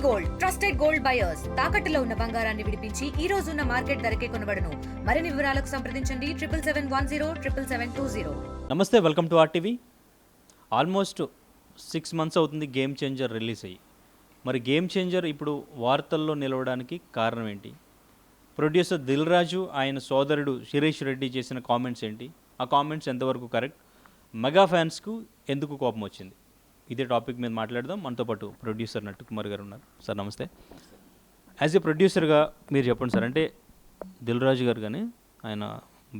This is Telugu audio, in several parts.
గోల్డ్ ట్రస్టెడ్ గోల్డ్ బయర్స్ తాకట్టులో ఉన్న బంగారాన్ని విడిపించి ఈ రోజు ఉన్న మార్కెట్ ధరకే కొనబడును. మరిన్ని వివరాలకు సంప్రదించండి 7771077720. నమస్తే, welcome to RTV. Almost 6 months అవుతుంది గేమ్ చేంజర్ రిలీజ్ అయ్యి. మరి గేమ్ చేంజర్ ఇప్పుడు వార్తల్లో నిలవడానికి కారణం ఏంటి? ప్రొడ్యూసర్ దిల్ రాజు ఆయన సోదరుడు శిరీష్ రెడ్డి చేసిన కామెంట్స్ ఏంటి? ఆ కామెంట్స్ ఎంతవరకు కరెక్ట్? మెగా ఫ్యాన్స్కు ఎందుకు కోపం వచ్చింది? ఇదే టాపిక్ మీద మాట్లాడదాం. మనతో పాటు ప్రొడ్యూసర్ నట్టు కుమార్ గారు ఉన్నారు. సార్ నమస్తే. యాజ్ ఏ ప్రొడ్యూసర్గా మీరు చెప్పండి సార్, అంటే దిల్ రాజు గారు కానీ ఆయన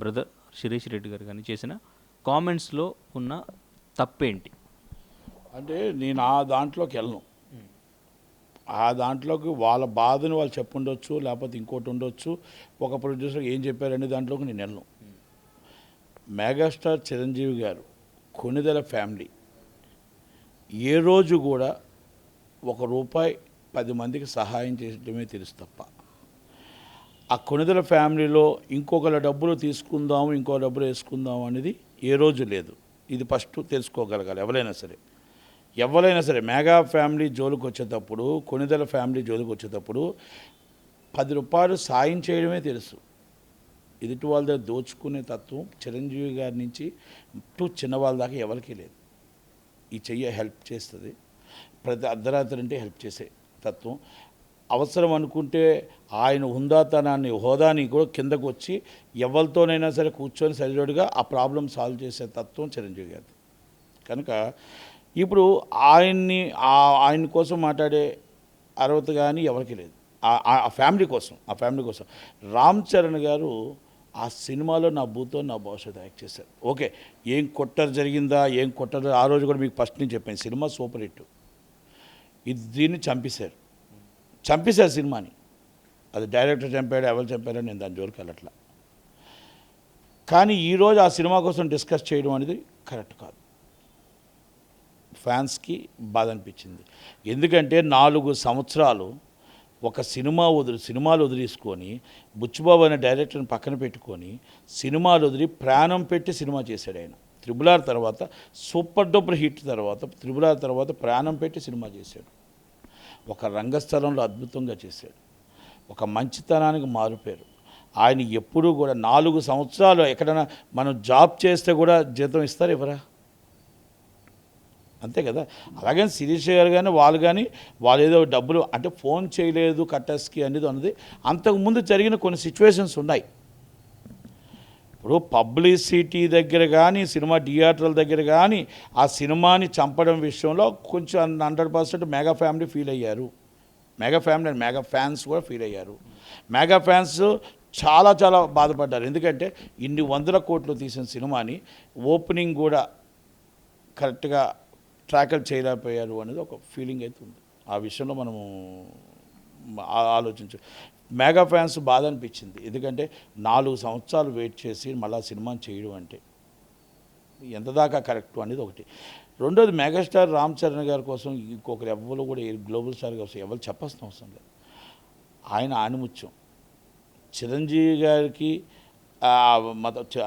బ్రదర్ శిరీష్ రెడ్డి గారు కానీ చేసిన కామెంట్స్లో ఉన్న తప్పేంటి? అంటే నేను ఆ దాంట్లోకి వెళ్ళను. ఆ దాంట్లోకి వాళ్ళ బాధని వాళ్ళు చెప్పుండొచ్చు, లేకపోతే ఇంకోటి ఉండొచ్చు. ఒక ప్రొడ్యూసర్ ఏం చెప్పారనే దాంట్లోకి నేను వెళ్ళను. మెగాస్టార్ చిరంజీవి గారు కొణిదెల ఫ్యామిలీ ఏ రోజు కూడా ₹1 10 మందికి సహాయం చేయడమే తెలుసు తప్ప, ఆ కొణిదెల ఫ్యామిలీలో ఇంకొకరి డబ్బులు తీసుకుందాము, ఇంకో డబ్బులు వేసుకుందాము అనేది ఏ రోజు లేదు. ఇది ఫస్ట్ తెలుసుకోగలగాలి ఎవరైనా సరే. మెగా ఫ్యామిలీ జోలికి వచ్చేటప్పుడు, కొణిదెల ఫ్యామిలీ జోలికి వచ్చేటప్పుడు ₹10 సాయం చేయడమే తెలుసు. ఎదుటి వాళ్ళ దగ్గర దోచుకునే తత్వం చిరంజీవి గారి నుంచి చిన్నవాళ్ళ దాకా ఎవరికీ లేదు. ఈ చెయ్యి హెల్ప్ చేస్తుంది, ప్రతి అర్ధరాత్రి అంటే హెల్ప్ చేసే తత్వం. అవసరం అనుకుంటే ఆయన హుందాతనాన్ని, హోదాని కూడా కిందకు వచ్చి ఎవరితోనైనా సరే కూర్చొని సరిజోడుగా ఆ ప్రాబ్లం సాల్వ్ చేసే తత్వం చిరంజీవి గారిది. కనుక ఇప్పుడు ఆయన కోసం మాట్లాడే అర్హత కానీ ఎవరికి లేదు. ఆ ఫ్యామిలీ కోసం రామ్ చరణ్ గారు ఆ సినిమాలో నా భూతో నా భవిష్యత్తు యాక్ట్ చేశారు. ఓకే, ఏం కొట్టరు జరిగిందా, ఏం కొట్టరు, ఆ రోజు కూడా మీకు ఫస్ట్ నుంచి చెప్పాను, సినిమా సూపర్ హిట్. దీన్ని చంపేశారు సినిమాని. అది డైరెక్టర్ చంపాడు, ఎవరు చంపారని నేను దాని జోలికి వెళ్ళట్లా. కానీ ఈరోజు ఆ సినిమా కోసం డిస్కస్ చేయడం అనేది కరెక్ట్ కాదు. ఫ్యాన్స్కి బాధ అనిపించింది. ఎందుకంటే 4 సంవత్సరాలు ఒక సినిమాలు వదిలేసుకొని, బుచ్చిబాబు అనే డైరెక్టర్ని పక్కన పెట్టుకొని సినిమాలు వదిలి ప్రాణం పెట్టి సినిమా చేశాడు ఆయన. త్రిబుల్ తర్వాత సూపర్ డూపర్ హిట్ తర్వాత, త్రిబుల్ తర్వాత ప్రాణం పెట్టి సినిమా చేశాడు. ఒక రంగస్థలంలో అద్భుతంగా చేశాడు. ఒక మంచితనానికి మారుపేరు. ఆయన ఎప్పుడూ కూడా 4 సంవత్సరాలు ఎక్కడైనా మనం జాబ్ చేస్తే కూడా జీతం ఇస్తారు ఎవరా? అంతే కదా. అలాగే శిరీష్ గారు కానీ వాళ్ళు ఏదో డబ్బులు అంటే ఫోన్ చేయలేదు కట్టర్స్కి అనేది అన్నది అంతకుముందు జరిగిన కొన్ని సిచ్యువేషన్స్ ఉన్నాయి. ఇప్పుడు పబ్లిసిటీ దగ్గర కానీ, సినిమా థియేటర్ల దగ్గర కానీ ఆ సినిమాని చంపడం విషయంలో కొంచెం 100% మెగా ఫ్యామిలీ ఫీల్ అయ్యారు. Mega family and mega fans కూడా ఫీల్ అయ్యారు. మెగా ఫ్యాన్స్ చాలా చాలా బాధపడ్డారు. ఎందుకంటే ఇన్ని 100 కోట్లు తీసిన సినిమాని ఓపెనింగ్ కూడా కరెక్ట్గా ట్రాకల్ చేయలేకపోయారు అనేది ఒక ఫీలింగ్ అయితే ఉంది. ఆ విషయంలో మనము ఆలోచించు. మెగా ఫ్యాన్స్ బాధ అనిపించింది. ఎందుకంటే 4 సంవత్సరాలు వెయిట్ చేసి మళ్ళీ సినిమాని చేయడం అంటే ఎంత దాకా కరెక్ట్ అనేది ఒకటి. రెండోది, మెగాస్టార్ రామ్ చరణ్ గారి కోసం ఇంకొకరు ఎవరు కూడా గ్లోబల్ స్టార్ కోసం ఎవరు చెప్పాల్సిన అవసరం లేదు. ఆయన ఆణిముత్యం. చిరంజీవి గారికి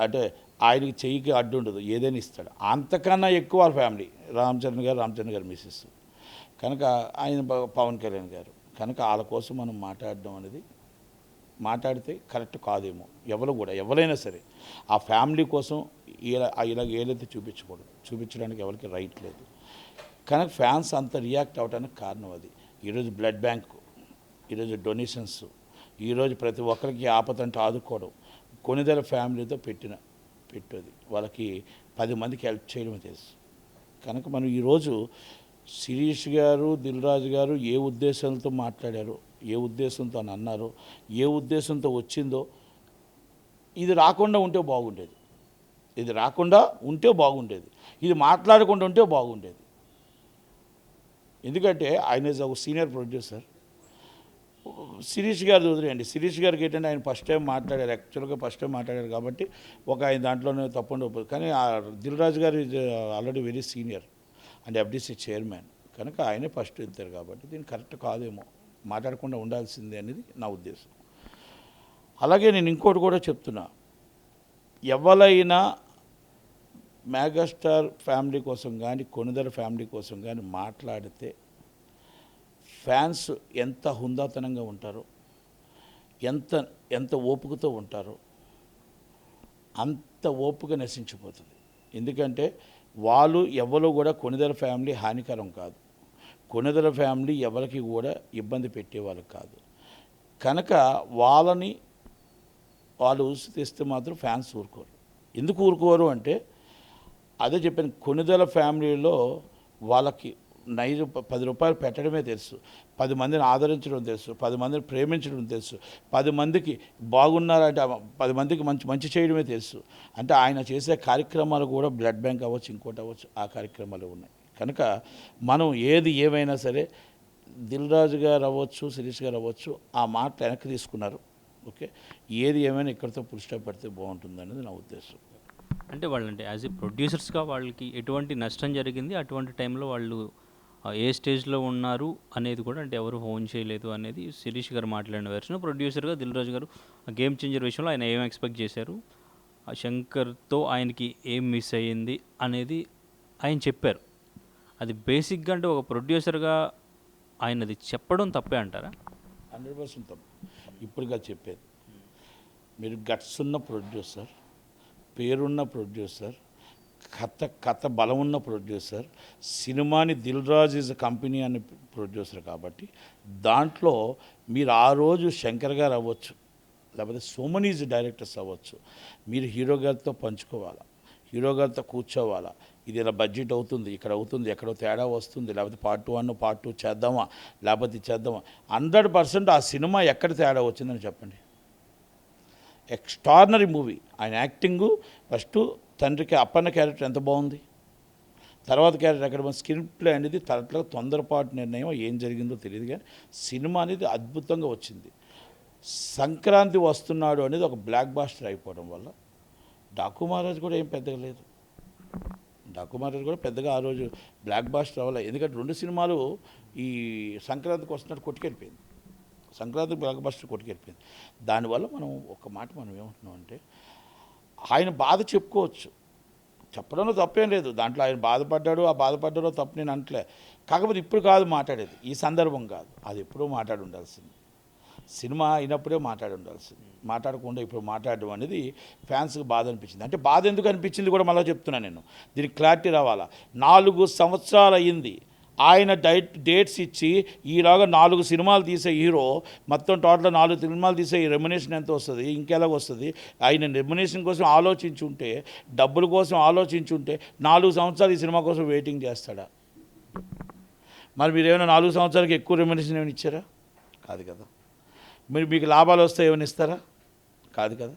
అంటే ఆయనకి చెయ్యికి అడ్డు ఉండదు, ఏదైనా ఇస్తాడు. అంతకన్నా ఎక్కువ వాళ్ళ ఫ్యామిలీ రామ్ చరణ్ గారు మిస్సెస్, కనుక ఆయన పవన్ కళ్యాణ్ గారు. కనుక వాళ్ళ కోసం మనం మాట్లాడితే కరెక్ట్ కాదేమో. ఎవరైనా సరే ఆ ఫ్యామిలీ కోసం ఇలా ఏదైతే చూపించడానికి ఎవరికి రైట్ లేదు. కనుక ఫ్యాన్స్ అంత రియాక్ట్ అవ్వడానికి కారణం అది. ఈరోజు బ్లడ్ బ్యాంకు, ఈరోజు డొనేషన్స్, ఈరోజు ప్రతి ఒక్కరికి ఆపదంటే ఆదుకోవడం, కొణిదెల ఫ్యామిలీతో పెట్టేది వాళ్ళకి 10 మందికి హెల్ప్ చేయడమే తెలుసు. కనుక మనం ఈరోజు శిరీష్ గారు, దిల్ రాజు గారు ఏ ఉద్దేశంతో మాట్లాడారో, ఏ ఉద్దేశంతో అని అన్నారో, ఏ ఉద్దేశంతో వచ్చిందో, ఇది రాకుండా ఉంటే బాగుండేది. ఇది మాట్లాడకుండా ఉంటే బాగుండేది. ఎందుకంటే ఆయన ఒక సీనియర్ ప్రొడ్యూసర్. శిరీష్ గారు వదిలేయండి. శిరీష్ గారికి ఏంటంటే ఆయన ఫస్ట్ టైం మాట్లాడారు కాబట్టి ఒక ఆయన దాంట్లోనే తప్పకుండా. కానీ దిల్ రాజు గారు already very senior and FDC chairman. కనుక ఆయనే ఫస్ట్ ఇస్తారు కాబట్టి దీన్ని కరెక్ట్ కాదేమో, మాట్లాడకుండా ఉండాల్సిందే అనేది నా ఉద్దేశం. అలాగే నేను ఇంకోటి కూడా చెప్తున్నా, ఎవరైనా మెగాస్టార్ ఫ్యామిలీ కోసం కానీ, కొణిదెల ఫ్యామిలీ కోసం కానీ మాట్లాడితే ఫ్యాన్స్ ఎంత హుందాతనంగా ఉంటారో, ఎంత ఎంత ఓపికతో ఉంటారో అంత ఓపిక నశించిపోతుంది. ఎందుకంటే వాళ్ళు ఎవరు కూడా కొణిదెల ఫ్యామిలీ హానికరం కాదు, కొణిదెల ఫ్యామిలీ ఎవరికి కూడా ఇబ్బంది పెట్టేవాళ్ళు కాదు. కనుక వాళ్ళని వాళ్ళు ఊసి తెస్తే మాత్రం ఫ్యాన్స్ ఊరుకోరు. ఎందుకు ఊరుకోరు అంటే అదే చెప్పాను, కొణిదెల ఫ్యామిలీలో వాళ్ళకి 10 రూపాయలు పెట్టడమే తెలుసు, 10 మందిని ఆదరించడం తెలుసు, 10 మందిని ప్రేమించడం తెలుసు, 10 మందికి బాగున్నారంటే 10 మందికి మంచి చేయడమే తెలుసు. అంటే ఆయన చేసే కార్యక్రమాలు కూడా బ్లడ్ బ్యాంక్ అవ్వచ్చు, ఇంకోటి అవ్వచ్చు, ఆ కార్యక్రమాలు ఉన్నాయి. కనుక మనం ఏది ఏమైనా సరే దిల్ రాజు గారు అవ్వచ్చు, శిరీష్ గారు అవ్వచ్చు, ఆ మాట వెనక్కి తీసుకున్నారు. ఓకే, ఏది ఏమైనా ఇక్కడితో పుల్ స్టాప్ పెడితే బాగుంటుంది అనేది నా ఉద్దేశం. అంటే వాళ్ళంటే యాజ్ ఏ ప్రొడ్యూసర్స్గా వాళ్ళకి ఎటువంటి నష్టం జరిగింది, అటువంటి టైంలో వాళ్ళు ఏ స్టేజ్లో ఉన్నారు అనేది కూడా, అంటే ఎవరు ఫోన్ చేయలేదు అనేది శిరీష్ గారు మాట్లాడిన వెర్షన్. ప్రొడ్యూసర్గా దిల్ రాజు గారు గేమ్ చేంజర్ విషయంలో ఆయన ఏం ఎక్స్పెక్ట్ చేశారు, ఆ శంకర్తో ఆయనకి ఏం మిస్ అయ్యింది అనేది ఆయన చెప్పారు. అది బేసిక్గా అంటే ఒక ప్రొడ్యూసర్గా ఆయనది చెప్పడం తప్పే అంటారా? 100% తప్పు. ఇప్పుడుగా చెప్పేది, మీరు గట్స్ ఉన్న ప్రొడ్యూసర్, పేరున్న ప్రొడ్యూసర్, కథ బలం ఉన్న ప్రొడ్యూసర్, సినిమాని Dil Raju is a company అనే ప్రొడ్యూసర్ కాబట్టి దాంట్లో మీరు ఆ రోజు శంకర్ గారు అవ్వచ్చు, లేకపోతే సోమనీజ్ డైరెక్టర్స్ అవ్వచ్చు, మీరు హీరో గారితో పంచుకోవాలా, హీరో గారితో కూర్చోవాలా, ఇది ఇలా బడ్జెట్ అవుతుంది, ఇక్కడ అవుతుంది, ఎక్కడో తేడా వస్తుంది, లేకపోతే పార్ట్ 1 పార్ట్ 2 చేద్దామా, లేకపోతే చేద్దామా. 100% ఆ సినిమా ఎక్కడ తేడా వచ్చిందని చెప్పండి. Extraordinary movie. ఆయన యాక్టింగు ఫస్ట్ తండ్రికి అప్పన్న క్యారెక్టర్ ఎంత బాగుంది, తర్వాత క్యారెక్టర్ ఎక్కడ బాగుంది, స్క్రీన్ ప్లే అనేది తరట్లో తొందరపాటు నిర్ణయం ఏం జరిగిందో తెలియదు, కానీ సినిమా అనేది అద్భుతంగా వచ్చింది. సంక్రాంతి వస్తున్నాడు అనేది ఒక బ్లాక్ బాస్టర్ అయిపోవడం వల్ల డాకు మహారాజ్ కూడా ఏం పెద్దగా లేదు, డాకు మహారాజ్ కూడా పెద్దగా ఆ రోజు బ్లాక్ బాస్టర్ అవ్వలేదు. ఎందుకంటే 2 సినిమాలు ఈ సంక్రాంతికి వస్తున్నట్టు కొట్టుకెళ్ళిపోయింది, సంక్రాంతి బ్లాక్ బాస్టర్ కొట్టుకెళ్ళిపోయింది. దానివల్ల మనం మనం ఏమంటున్నాం అంటే ఆయన బాధ చెప్పుకోవచ్చు, చెప్పడంలో తప్పేం లేదు, దాంట్లో ఆయన బాధపడ్డాడు, ఆ బాధపడ్డాడో తప్పు నేను అంటలే. కాకపోతే ఇప్పుడు కాదు మాట్లాడేది, ఈ సందర్భం కాదు, అది ఎప్పుడూ మాట్లాడి ఉండాల్సింది, సినిమా అయినప్పుడే మాట్లాడి ఉండాల్సింది. మాట్లాడకుండా ఇప్పుడు మాట్లాడడం అనేది ఫ్యాన్స్కి బాధ అనిపించింది. అంటే బాధ ఎందుకు అనిపించింది కూడా మళ్ళీ చెప్తున్నాను నేను, దీనికి క్లారిటీ రావాలా. 4 సంవత్సరాలు అయ్యింది ఆయన డేట్స్ ఇచ్చి, ఈలాగా 4 సినిమాలు తీసే హీరో మొత్తం టోటల్ 4 సినిమాలు తీసే ఈ రెమ్యునేషన్ ఎంత వస్తుంది, ఇంకెలాగ వస్తుంది. ఆయన రెమ్యునేషన్ కోసం ఆలోచించుంటే, డబ్బుల కోసం ఆలోచించుంటే 4 సంవత్సరాలు ఈ సినిమా కోసం వెయిటింగ్ చేస్తాడా? మరి మీరు ఏమైనా 4 సంవత్సరాలకి ఎక్కువ రెమ్యునేషన్ ఏమైనా ఇచ్చారా? కాదు కదా. మీకు లాభాలు వస్తే ఏమైనా ఇస్తారా? కాదు కదా.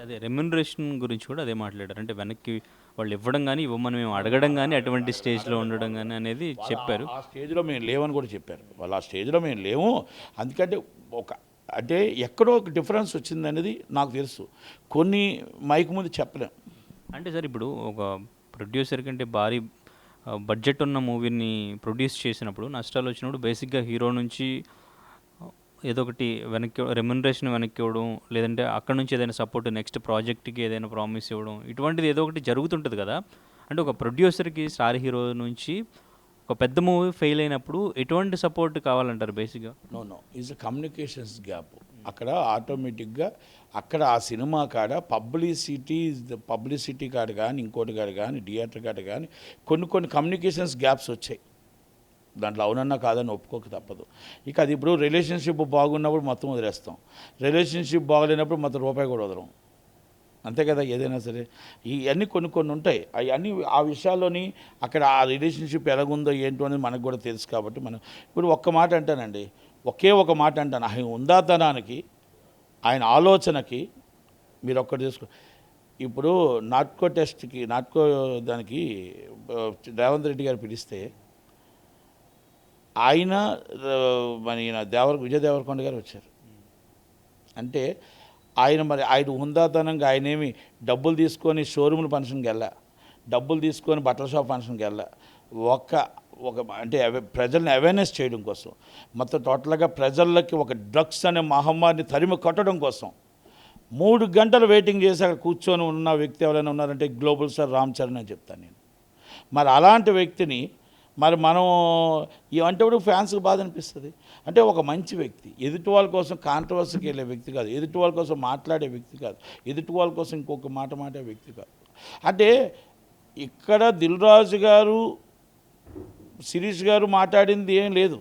అదే రెమ్యునరేషన్ గురించి కూడా అదే మాట్లాడారు. అంటే వెనక్కి వాళ్ళు ఇవ్వడం కానీ, ఇవ్వమని మేము అడగడం కానీ, అటువంటి స్టేజ్లో ఉండడం కానీ అనేది చెప్పారు. ఆ స్టేజ్లో మేము లేవని కూడా చెప్పారు వాళ్ళు. ఆ స్టేజ్లో మేము లేవు, అందుకంటే అంటే ఎక్కడో ఒక డిఫరెన్స్ వచ్చింది అనేది నాకు తెలుసు, కొన్ని మైక్ ముందు చెప్పలేం. అంటే సార్ ఇప్పుడు ఒక ప్రొడ్యూసర్ కంటే భారీ బడ్జెట్ ఉన్న మూవీని ప్రొడ్యూస్ చేసినప్పుడు నష్టాలు వచ్చినప్పుడు బేసిక్గా హీరో నుంచి ఏదో ఒకటి రెమ్యునరేషన్ వెనక్కి ఇవ్వడం, లేదంటే అక్కడ నుంచి ఏదైనా సపోర్ట్ నెక్స్ట్ ప్రాజెక్ట్కి ఏదైనా ప్రామిస్ ఇవ్వడం, ఇటువంటిది ఏదో ఒకటి జరుగుతుంటుంది కదా. అంటే ఒక ప్రొడ్యూసర్కి స్టార్ హీరో నుంచి ఒక పెద్ద మూవీ ఫెయిల్ అయినప్పుడు ఎటువంటి సపోర్ట్ కావాలంటారు బేసిక్గా? No is a communications gap. అక్కడ ఆటోమేటిక్గా అక్కడ ఆ సినిమా కాడ పబ్లిసిటీ కాడ కానీ, ఇంకోటి కాడ కానీ, థియేటర్ కాడ కానీ కొన్ని కమ్యూనికేషన్స్ గ్యాప్స్ వచ్చాయి. దాంట్లో అవునన్నా కాదని ఒప్పుకోక తప్పదు. ఇక అది ఇప్పుడు రిలేషన్షిప్ బాగున్నప్పుడు మొత్తం వదిలేస్తాం, రిలేషన్షిప్ బాగలేనప్పుడు మొత్తం రూపాయి కూడా వదలం, అంతే కదా. ఏదైనా సరే ఇవన్నీ కొన్ని ఉంటాయి. అవన్నీ ఆ విషయాల్లోని అక్కడ ఆ రిలేషన్షిప్ ఎలాగుందో ఏంటో అనేది మనకు కూడా తెలుసు. కాబట్టి మనం ఇప్పుడు ఒక్క మాట అంటానండి, ఒకే ఒక మాట అంటాను, ఆయన ఉందాతనానికి, ఆయన ఆలోచనకి మీరు ఒక్కటి చూసుకో. ఇప్పుడు నాట్కో టెస్ట్కి, దానికి రేవంత్ రెడ్డి గారు పిలిస్తే ఆయన మన విజయ్ దేవరకొండ గారు వచ్చారు. అంటే ఆయన హుందాతనంగా ఆయనేమి డబ్బులు తీసుకొని షోరూముల ఫంక్షన్కి వెళ్ళా, డబ్బులు తీసుకొని బట్టల షాప్ ఫంక్షన్కి వెళ్ళా, అంటే ప్రజల్ని అవేర్నెస్ చేయడం కోసం, మొత్తం టోటల్గా ప్రజలకి ఒక డ్రగ్స్ అనే మహమ్మారిని తరిమి కొట్టడం కోసం 3 గంటలు వెయిటింగ్ చేసి అక్కడ కూర్చొని ఉన్న వ్యక్తి ఎవరైనా ఉన్నారంటే గ్లోబల్ స్టార్ రామ్ చరణ్ అని చెప్తాను నేను. మరి అలాంటి వ్యక్తిని మరి మనం అంటే ఫ్యాన్స్కి బాధ అనిపిస్తుంది. అంటే ఒక మంచి వ్యక్తి, ఎదుటి వాళ్ళ కోసం కాంట్రవర్సీకి వెళ్ళే వ్యక్తి కాదు, ఎదుటి వాళ్ళ కోసం మాట్లాడే వ్యక్తి కాదు, ఎదుటి వాళ్ళ కోసం ఇంకొక మాట మాట్లాడే వ్యక్తి కాదు. అంటే ఇక్కడ దిల్ రాజు గారు, శిరీష్ గారు మాట్లాడింది ఏం లేదు.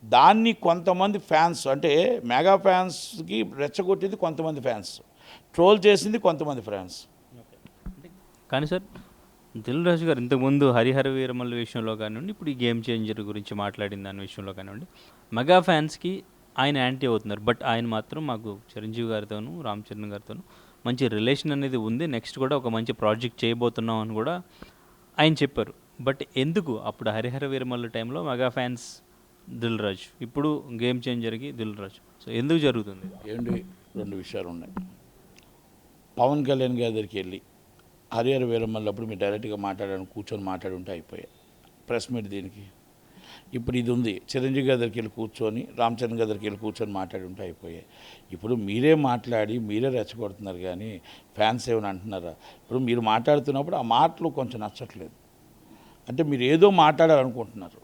దాన్ని కొంతమంది ఫ్యాన్స్, అంటే మెగా ఫ్యాన్స్కి రెచ్చగొట్టింది కొంతమంది ఫ్యాన్స్, ట్రోల్ చేసింది కొంతమంది ఫ్యాన్స్. కానీ సార్, దిల్ రాజు గారు ఇంతకుముందు హరిహర వీరమల్ల విషయంలో కానివ్వండి, ఇప్పుడు ఈ గేమ్ చేంజర్ గురించి మాట్లాడిన దాని విషయంలో కానివ్వండి, మెగా ఫ్యాన్స్కి ఆయన యాంటీ అవుతున్నారు. బట్ ఆయన మాత్రం మాకు చిరంజీవి గారితోనూ రామ్ చరణ్ గారితోనూ మంచి రిలేషన్ అనేది ఉంది, నెక్స్ట్ కూడా ఒక మంచి ప్రాజెక్ట్ చేయబోతున్నాం అని కూడా ఆయన చెప్పారు. బట్ ఎందుకు అప్పుడు హరిహర వీరమల్ల టైంలో మెగా ఫ్యాన్స్ దిల్ రాజు, ఇప్పుడు గేమ్ చేంజర్కి దిల్ రాజు, సో ఎందుకు జరుగుతుంది? ఏంటి, రెండు విషయాలు ఉన్నాయి. పవన్ కళ్యాణ్ గారి దగ్గరికి వెళ్ళి హరిహర వీరమల్లప్పుడు మీరు డైరెక్ట్గా మాట్లాడాలని కూర్చొని మాట్లాడి ఉంటే అయిపోయాయి. ప్రెస్ మీట్ దీనికి. ఇప్పుడు ఇది ఉంది, చిరంజీవి గారి దగ్గరికి వెళ్ళి కూర్చొని, రామ్ చరణ్ గారి దగ్గరికి వెళ్ళి కూర్చొని మాట్లాడి ఉంటే అయిపోయాయి. ఇప్పుడు మీరే మాట్లాడి మీరే రెచ్చగొడుతున్నారు, కానీ ఫ్యాన్స్ ఏమైనా అంటున్నారా? ఇప్పుడు మీరు మాట్లాడుతున్నప్పుడు ఆ మాటలు కొంచెం నచ్చట్లేదు. అంటే మీరు ఏదో మాట్లాడాలనుకుంటున్నారు.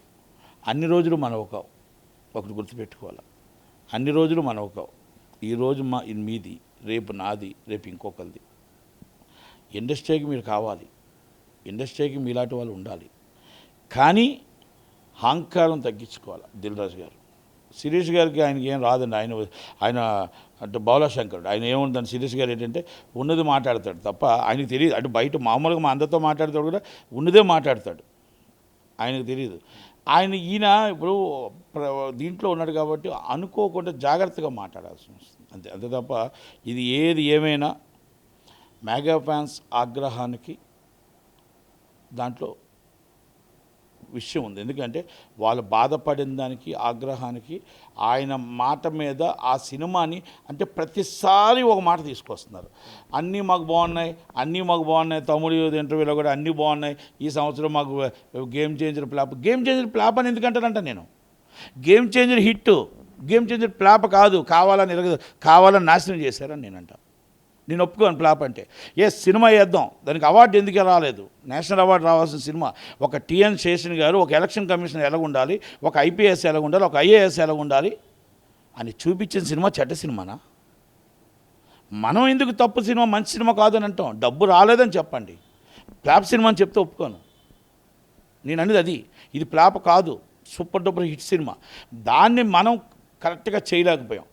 అన్ని రోజులు మనవు కావు, ఒకటి గుర్తుపెట్టుకోవాలి. అన్ని రోజులు మనవు కావు. ఈరోజు మీది, రేపు నాది, రేపు ఇంకొకరిది. ఇండస్ట్రీకి మీరు కావాలి, ఇండస్ట్రీకి మీలాంటి వాళ్ళు ఉండాలి. కానీ అహంకారం తగ్గించుకోవాలి. దిల్ రాజు గారు, శిరీష్ గారికి ఆయనకి ఏం రాదండి. ఆయన అంటే బాలశంకరుడు, ఆయన ఏముందని. శిరీష్ గారు ఏంటంటే ఉన్నది మాట్లాడతాడు తప్ప ఆయనకు తెలియదు. అంటే బయట మామూలుగా మా అందరితో మాట్లాడతాడు కూడా ఉన్నదే మాట్లాడతాడు, ఆయనకు తెలియదు. ఈయన ఇప్పుడు దీంట్లో ఉన్నాడు కాబట్టి అనుకోకుండా జాగ్రత్తగా మాట్లాడాల్సి వస్తుంది, అంతే. అంతే తప్ప ఇది ఏది ఏమైనా మెగా ఫ్యాన్స్ ఆగ్రహానికి దాంట్లో విషయం ఉంది. ఎందుకంటే వాళ్ళు బాధపడిన దానికి, ఆగ్రహానికి, ఆయన మాట మీద ఆ సినిమాని, అంటే ప్రతిసారి ఒక మాట తీసుకొస్తున్నారు. అన్నీ మాకు బాగున్నాయి, అన్నీ మాకు బాగున్నాయి, తమ్ముడు ఇంటర్వ్యూలో కూడా అన్నీ బాగున్నాయి, ఈ సంవత్సరం మాకు game changer flop. Game changer flop అని ఎందుకంటానంట నేను? Game changer hit, game changer flop కాదు. కావాలని నాశనం చేశారని నేనంట. నేను ఒప్పుకోను ఫ్లాప్ అంటే. సినిమా వేద్దాం, దానికి అవార్డు ఎందుకు రాలేదు? నేషనల్ అవార్డు రావాల్సిన సినిమా. ఒక టిఎన్ శేషన్ గారు ఒక ఎలక్షన్ కమిషనర్ ఎలా ఉండాలి, ఒక ఐపీఎస్ ఎలా ఉండాలి, ఒక ఐఏఎస్ ఎలా ఉండాలి అని చూపించిన సినిమా చెడ్డ సినిమానా? మనం ఎందుకు తప్పు సినిమా మంచి సినిమా కాదని అంటాం? డబ్బు రాలేదని చెప్పండి. ఫ్లాప్ సినిమా అని చెప్తే ఒప్పుకోను. నేను అనేది అది. ఇది ఫ్లాప్ కాదు, సూపర్ డూపర్ హిట్ సినిమా. దాన్ని మనం కరెక్ట్గా చేయలేకపోయాం,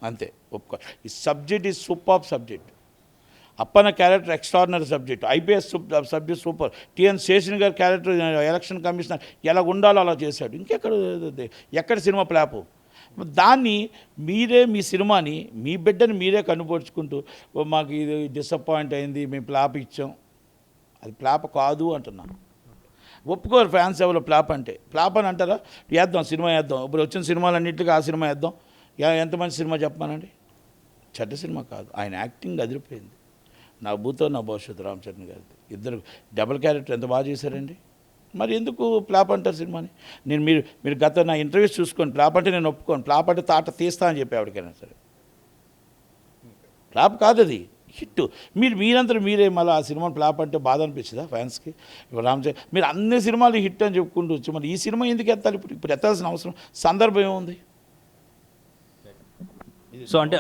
అంతే. ఒప్పుకో. ఈ subject is super subject. Appanna character extraordinary subject. IPS subject super. TN Seshan గారి క్యారెక్టర్ ఎలక్షన్ కమిషనర్ ఎలా ఉండాలో అలా చేశాడు. ఎక్కడ సినిమా ఫ్లాపు? దాన్ని మీరే, మీ సినిమాని, మీ బిడ్డని మీరే కనుపరుచుకుంటూ మాకు ఇది డిసప్పాయింట్ అయింది, మేము ఫ్లాప్ ఇచ్చాం, అది ఫ్లాప్ కాదు అంటున్నాను. ఒప్పుకోరు ఫ్యాన్స్ ఎవరు ఫ్లాప్ అంటే. ఫ్లాప్ అని అంటారా? వేద్దాం, సినిమా వేద్దాం. ఇప్పుడు వచ్చిన సినిమాలన్నింటికి ఆ సినిమా వేద్దాం. ఎంత మంచి సినిమా చెప్పానండి? చెడ్డ సినిమా కాదు. ఆయన యాక్టింగ్ అదిరిపోయింది. నా భూతో నా భవిష్యత్తు రామ్ చరణ్ గారిది. ఇద్దరు డబుల్ క్యారెక్టర్ ఎంత బాగా చేశారండి. మరి ఎందుకు ఫ్లాప్ అంటారు సినిమాని? మీరు గత నా ఇంటర్వ్యూస్ చూసుకోండి. ఫ్లాప్ అంటే నేను ఒప్పుకోను. ఫ్లాప్ అంటే తాట తీస్తా అని చెప్పి ఎవరికైనా సరే. ఫ్లాప్ కాదు, అది హిట్. మీరంతా మీరే మళ్ళీ ఆ సినిమాని ఫ్లాప్ అంటే బాధ అనిపించిందా ఫ్యాన్స్కి? ఇప్పుడు రామ్ చరణ్ మీరు అన్ని సినిమాలు హిట్ అని చెప్పుకుంటూ వచ్చి మరి ఈ సినిమా ఎందుకు ఎత్తాలి? ఇప్పుడు ఎత్తాల్సిన అవసరం, సందర్భం ఏముంది? సో అంటే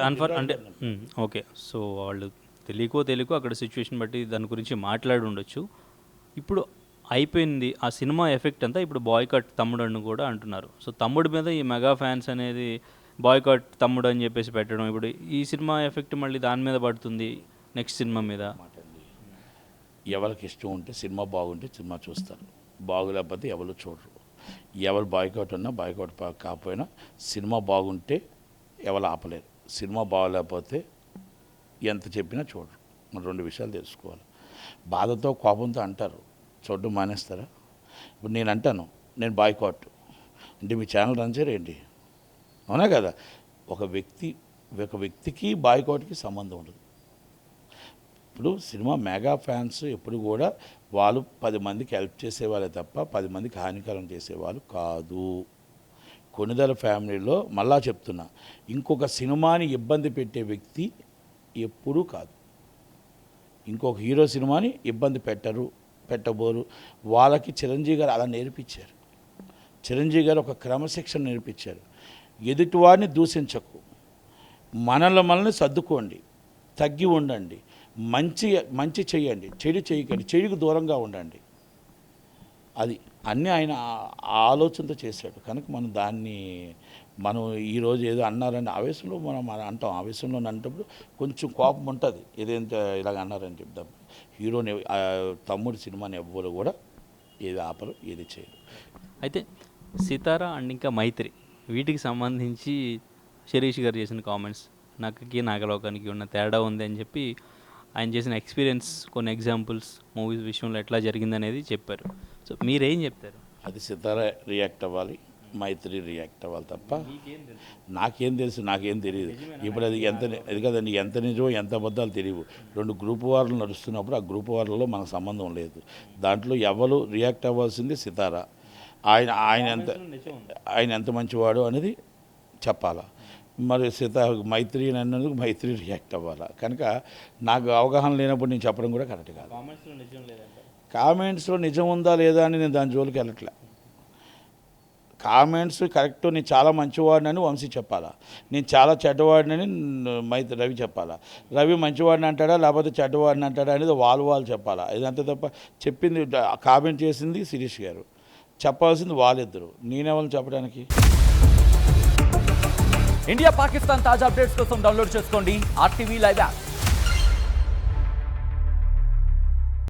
ఓకే. సో వాళ్ళు తెలియకో అక్కడ సిచ్యువేషన్ బట్టి దాని గురించి మాట్లాడి ఉండొచ్చు. ఇప్పుడు అయిపోయింది ఆ సినిమా ఎఫెక్ట్ అంతా. ఇప్పుడు బాయ్కాట్ తమ్ముడు అని కూడా అంటున్నారు. సో తమ్ముడి మీద ఈ మెగా ఫ్యాన్స్ అనేది బాయ్కాట్ తమ్ముడు అని చెప్పేసి పెట్టడం, ఇప్పుడు ఈ సినిమా ఎఫెక్ట్ మళ్ళీ దాని మీద పడుతుంది, నెక్స్ట్ సినిమా మీద. ఎవరికి ఇష్టం ఉంటే, సినిమా బాగుంటే సినిమా చూస్తారు, బాగులేకపోతే ఎవరు చూడరు. ఎవరు బాయ్కాట్ ఉన్నా, బాయ్కాట్ కాకపోయినా సినిమా బాగుంటే ఎవరు ఆపలేరు. సినిమా బాగలేకపోతే ఎంత చెప్పినా చూడరు. మన రెండు విషయాలు తెలుసుకోవాలి. బాధతో, కోపంతో అంటారు, చూడడం మానేస్తారా? ఇప్పుడు నేను అంటాను, నేను బాయ్కాట్ అంటే మీ ఛానల్ రన్ చేయరు ఏంటి? అవునా కదా? ఒక వ్యక్తికి బాయ్కాట్కి సంబంధం ఉండదు. ఇప్పుడు సినిమా మెగా ఫ్యాన్స్ ఎప్పుడు కూడా వాళ్ళు 10 మందికి హెల్ప్ చేసేవాళ్ళే తప్ప 10 మందికి హానికరం చేసేవాళ్ళు కాదు. కొణిదెల ఫ్యామిలీలో మళ్ళా చెప్తున్నా, ఇంకొక సినిమాని ఇబ్బంది పెట్టే వ్యక్తి ఎప్పుడూ కాదు. ఇంకొక హీరో సినిమాని ఇబ్బంది పెట్టబోరు. వాళ్ళకి చిరంజీవి గారు అలా నేర్పించారు. చిరంజీవి గారు ఒక క్రమశిక్షణ నేర్పించారు. ఎదుటివాడిని దూషించకు, మనల్ని సర్దుకోండి, తగ్గి ఉండండి, మంచి చేయండి, చెడు చేయకండి, చెడుకు దూరంగా ఉండండి. అది అన్నీ ఆయన ఆలోచనతో చేశాడు. కనుక మనం ఈరోజు ఏదో అన్నారని ఆవేశంలో మనం అంటాం. ఆవేశంలో అంటప్పుడు కొంచెం కోపం ఉంటుంది, ఏదైతే ఇలాగ అన్నారని చెప్తాం. హీరోని తమ్ముడు సినిమాని ఎవ్వరు కూడా ఏది ఆపరు, ఏది చేయరు. అయితే సితారా అండ్ ఇంకా మైత్రి వీటికి సంబంధించి శిరీష్ గారు చేసిన కామెంట్స్ నక్కకి నాగలోకానికి ఉన్న తేడా ఉంది అని చెప్పి ఆయన చేసిన ఎక్స్పీరియన్స్, కొన్ని ఎగ్జాంపుల్స్ మూవీస్ విషయంలో ఎట్లా జరిగిందనేది చెప్పారు. సో మీరేం చెప్తారు? అది సితారా రియాక్ట్ అవ్వాలి, మైత్రి రియాక్ట్ అవ్వాలి తప్ప నాకేం తెలుసు, నాకేం తెలియదు. ఇప్పుడు అది కదండి, ఎంత నిజమో ఎంత అబద్ధాలు తెలియవు. 2 గ్రూప్ వార్లు నడుస్తున్నప్పుడు ఆ గ్రూప్ వార్లలో మనకు సంబంధం లేదు. దాంట్లో ఎవరు రియాక్ట్ అవ్వాల్సింది సితారా. ఆయన ఎంత మంచివాడు అనేది చెప్పాలా. మరి మైత్రి అన్నందుకు మైత్రి రియాక్ట్ అవ్వాలా. కనుక నాకు అవగాహన లేనప్పుడు నేను చెప్పడం కూడా కరెక్ట్ కాదు. కామెంట్స్లో నిజం ఉందా లేదా అని నేను దాని జోలికి వెళ్ళట్లే. కామెంట్స్ కరెక్ట్, నేను చాలా మంచివాడినని వంశీ చెప్పాలా, నేను చాలా చెడ్డవాడినని రవి చెప్పాలా. రవి మంచివాడిని అంటాడా లేకపోతే చెడ్డవాడిని అంటాడా అనేది వాళ్ళు చెప్పాలా. ఇదంతా తప్ప చెప్పింది, కామెంట్ చేసింది శిరీష్ గారు, చెప్పాల్సింది వాళ్ళిద్దరు. నేనెవరిని చెప్పడానికి? ఇండియా పాకిస్తాన్ తాజా అప్డేట్స్ కోసం డౌన్లోడ్ చేసుకోండి RTV లైవ్ యాప్.